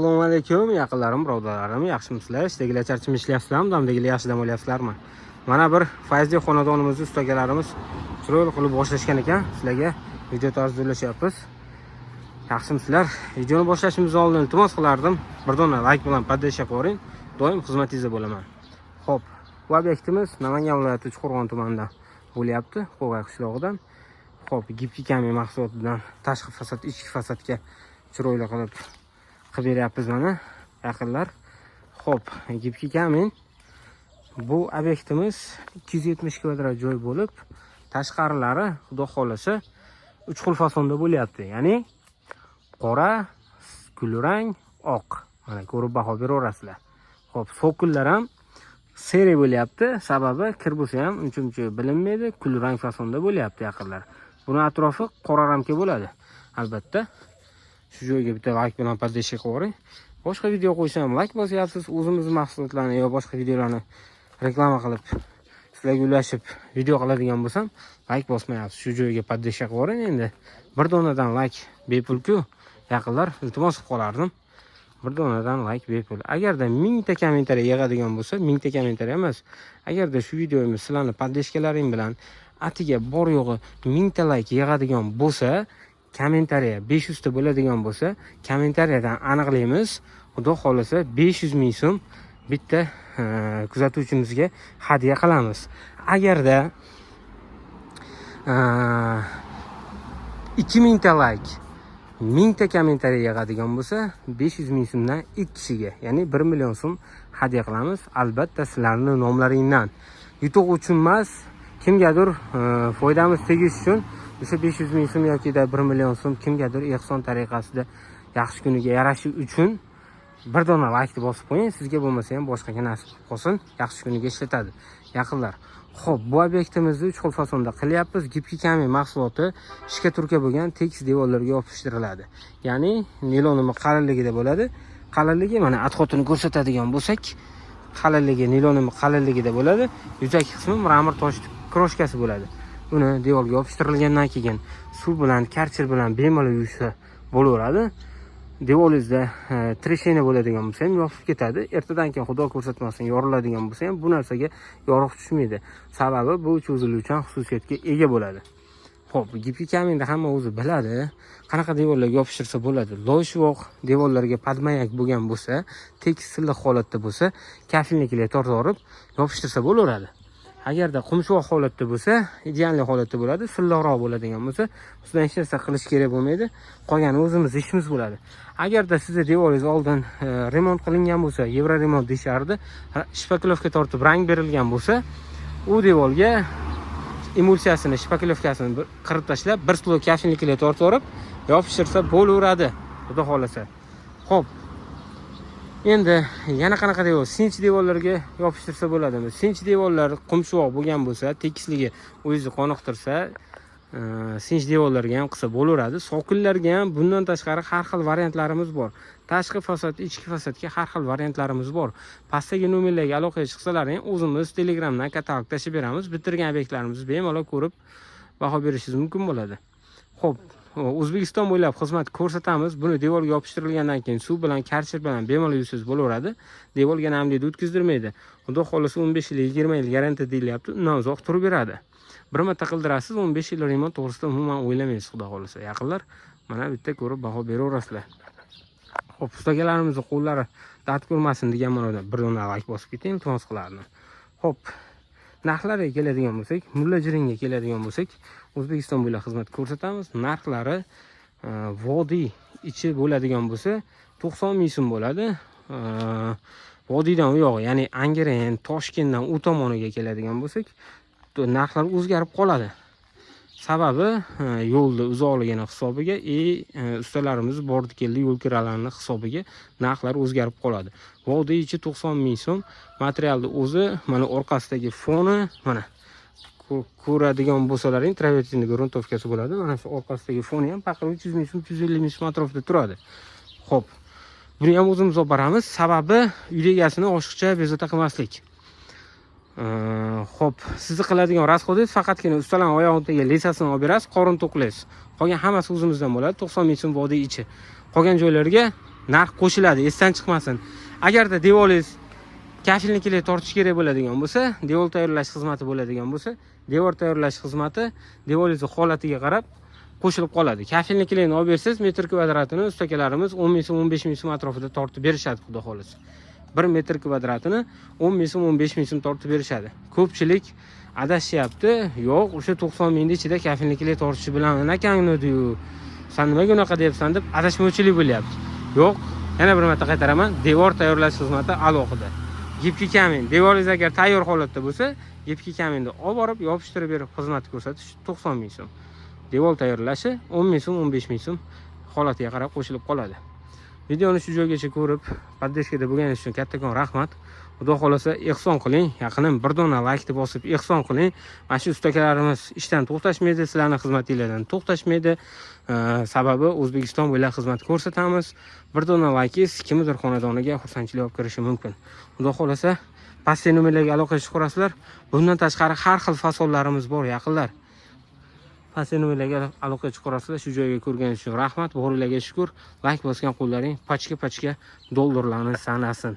Assalomu alaykum, yaqinlarim, birodarlarim, yaxshimisizlar? Ishdagilar charchib ishlayapsizlarmi? Damdagilar yaxshi dam olyapsizlarmi? Mana bir fayzli xonadonimizni ustagalarimiz chiroyli qilib boshlashgan ekan. Sizlarga video tarzida ulashyapmiz. Yaxshimisizlar? Videoni boshlashimiz oldin iltimos qilardim, bir dona like bilan podpishka qo'ying. Doim xizmatingizda bo'laman. Xo'p, bu obyektimiz Namangan viloyati Chuqurg'on tumanida bo'lyapti, Qo'g'ay qishlog'idan. Xo'p, gipki kamin mahsulotidan tashqi fasad, ichki fasadga chiroyli qilib beryapmiz mana yaqinlar. Xo'p, gipki kamin bu obyektimiz 270 kvadrat joy bo'lib, tashqarilari xudo xolasa 3 xil fasonda bo'lyapti. Ya'ni qora, kulrang, oq. Mana ko'rib baho beraverasizlar. Xo'p, so'killar ham seri bo'lyapti. Sababi kir bo'lsa ham uncha bilinmaydi, kulrang fasonda bo'lyapti yaqinlar. Buni atrofi qora ramka bo'ladi. Albatta shu joyga bitta like bilan podpishka qo'ying. Boshqa video qo'ysam like bosyapsiz, o'zimizning mahsulotlarni yo boshqa videolarni reklama qilib sizlarga ulashib video qiladigan bo'lsam, like bosmayapsiz. Shu joyga podpishka qo'ying. Endi bir donadan like bepul-ku yaqinlar, iltimos qilib qolardim. Bir donadan like bepul. Agarda 1000 ta kommentariy yig'adigan bo'lsa, 1000 ta kommentariy emas. Agarda shu videomiz sizlarning podpishkalaring bilan atiga bor yo'g'i 1000 ta like yig'adigan bo'lsa, kommentariya 500 ta bo'ladigan bo'lsa, kommentariyadan aniqlaymiz. Xudo xolasa 500 ming so'm bitta kuzatuvchimizga hadya qilamiz. Agarda 2000 ta like, 1000 ta kommentariya yig'adigan bo'lsa, 500 ming so'mdan 2 kishiga, ya'ni 1 million so'm hadya qilamiz. Albatta sizlarning nomlaringdan. Yutuq uchun emas, kimgadir foydamiz tegish uchun o'sha 500 ming so'm yoki 1 million so'm kimgadir ehson tariqasida yaxshi kuniga yarashi uchun bir dona like bosib qo'ying. Sizga bo'lmasa ham boshqaga nasib qilsin, yaxshi kuniga ishlatadi yaqinlar. Xo'p, bu obyektimizni 3 xil fasonda qilyapmiz. Gipki kamin mahsuloti shika turka bo'lgan tekis devorlarga yopishtiriladi. Ya'ni nilonimi qalinligida bo'ladi. Qalinligi mana adxotini ko'rsatadigan bo'lsak, qalinligi nilonimi qalinligida bo'ladi. Yuzaki qismi mramor tosh kroshkasi bo'ladi. Uni devorga yopishtirilgandan keyin suv bilan, karchir bilan bemalol yuvsa bo'laveradi. Devoringizda treshina bo'ladigan bo'lsa ham yopib ketadi. Ertadan keyin xudo ko'rsatmasin yoriladigan bo'lsa ham bu narsaga yorug' tushmaydi. Sababi bu cho'ziluvchan xususiyatga ega bo'ladi. Xo'p, gipki kaminda hamma o'zi biladi, qanaqa devorlarga yopishtirsa bo'ladi. Loyishvoq devorlarga padmayak bo'lgan bo'lsa, tekis silliq holatda bo'lsa, kafilnikiga tortib yopishtirsa bo'laveradi. Agarda qumshoq holatda bo'lsa, ideal holatda bo'ladi. Silliqroq bo'ladigan bo'lsa, bizdan hech narsa qilish kerak bo'lmaydi. Qolgani o'zimiz ishimiz bo'ladi. Agarda sizning devoringiz oldin remont qilingan bo'lsa, Yevro remont deyishardi, shpakilovka tortib rang berilgan bo'lsa, u devorga emulsiyasini, shpakilovkasini qirib tashlab, bir sloj kafilnikiga tortib yopishtirsa bo'laveradi, xudo xolasa. Xo'p, endi yana qanaqa devor? Sinch devorlarga yopishtirsa bo'ladimi? Sinch devorlar qumshoq bo'lgan bo'lsa, tekisligi o'zingizni qoniqtirsa, sinch devorlarga ham qilsa bo'laveradi. Sokinlarga ham bundan tashqari har xil variantlarimiz bor. Tashqi fasad, ichki fasadga har xil variantlarimiz bor. Pastdagi nomerlarga aloqaga chiqsalaring, o'zimiz Telegramdan katalog tashib beramiz. Bitirgan obyektlarimizni bemalol ko'rib baho berishingiz mumkin bo'ladi. Xo'p, O'zbekiston bo'ylab xizmat ko'rsatamiz. Buni devorga yopishtirilgandan keyin suv bilan, karchir bilan bemalol yuvsangiz bo'laveradi. Devorga namlikni o'tkazdirmaydi. Xudo xolasa 15 yil, 20 yil garantiya deyilyapti. Undan uzoq turib beradi. Bir marta qildirasiz, 15 yil remont to'g'risida umuman o'ylamaysiz, xudo xolasa. Yaqinlar, mana bitta ko'rib baho beraverasizlar. Xo'p, ustagalarimizni qo'llari dard ko'rmasin degan ma'noda bir dona like bosib keting, iltimos qilardim. Xo'p, narxlariga keladigan bo'lsak, mulla jiringga keladigan bo'lsak, O'zbekiston bo'ylab xizmat ko'rsatamiz. Narxlari vodiy ichi bo'ladigan bo'lsa 90 ming so'm bo'ladi. Vodiydan u yog'i, ya'ni Angren, Toshkentdan u tomoniga keladigan bo'lsak, narxlar o'zgarib qoladi. Sababi yo'lni uzoqligini hisobiga ustalarimiz bordi keldi yo'l kiralarini hisobiga narxlar o'zgarib qoladi. Vodiy ichi 90 ming so'm, materialni o'zi mana orqasidagi foni, mana ko'radigan bo'lsalaring, travertinning gruntovkasi bo'ladi. Mana shu orqasidagi foni ham faqat 300 ming so'm, 150 ming so'm atrofida turadi. Xo'p, buni ham o'zimiz olib boramiz. Sababi uy egasini oshiqcha bezovta qilmaslik. Xo'p, sizni qiladigan rasxodingiz faqatgina ustalarning oyog'iga lesasini olib berasiz, qorin to'qlaysiz. Qolgan hammasi o'zimizdan bo'ladi. 90 ming so'm vodiy ichi. Qolgan joylarga narx qo'shiladi, esdan chiqmasin. Agarda devoringiz kafilnikiga tortish kerak bo'ladigan bo'lsa, devor tayyorlash xizmati bo'ladigan bo'lsa, devor tayyorlash xizmati devoringizning holatiga qarab qo'shilib qoladi. Kafilnikilarni olib bersangiz, metr kvadratini ustakalarimiz 10 ming so'm, 15 ming so'm atrofida tortib berishadi, xudo xolasa. 1 metr kvadratini 10 ming so'm, 15 ming so'm tortib berishadi. Ko'pchilik adashyapti. Yo'q, o'sha 90 mingning ichida kafilnikiga tortishi bilan akangni diyu. Sen nimaga unaqa deyapsan deb adashmovchilik bo'lyapti. Yo'q, yana bir marta qaytaraman, devor tayyorlash xizmati alohida. Gipki kamin, devoringiz agar tayyor holatda bo'lsa, gipki kaminni olib borib yopishtirib berib xizmat ko'rsatish 90 ming so'm. Devor tayyorlashi 10 ming so'm, 15 ming so'm holatiga qarab qo'shilib qoladi. Videoni shu joygacha ko'rib, podpishkada bo'lganingiz uchun kattakon rahmat. Xudo xolasa ehson qiling, yaqinim bir dona laykni bosib ehson qiling. Mana shu ustakalarimiz ishdan to'xtashmaydi, sizlarning xizmatingizdan to'xtashmaydi. Sababi O'zbekiston bo'ylab xizmat ko'rsatamiz. Bir dona laykingiz kimnidir xonadoniga xursandchilik olib kirishi mumkin. Xudo xolasa pastdagi nomerlarga aloqa chiqarasizlar. Bundan tashqari har xil fasollarimiz bor, yaqinlar. Pastdagi nomerlarga aloqa chiqarasizlar. Shu joyga ko'rganingiz uchun rahmat. Boringlarga shukr. Layk bosgan qo'llaring pachka-pachka dollarlarni sanasin.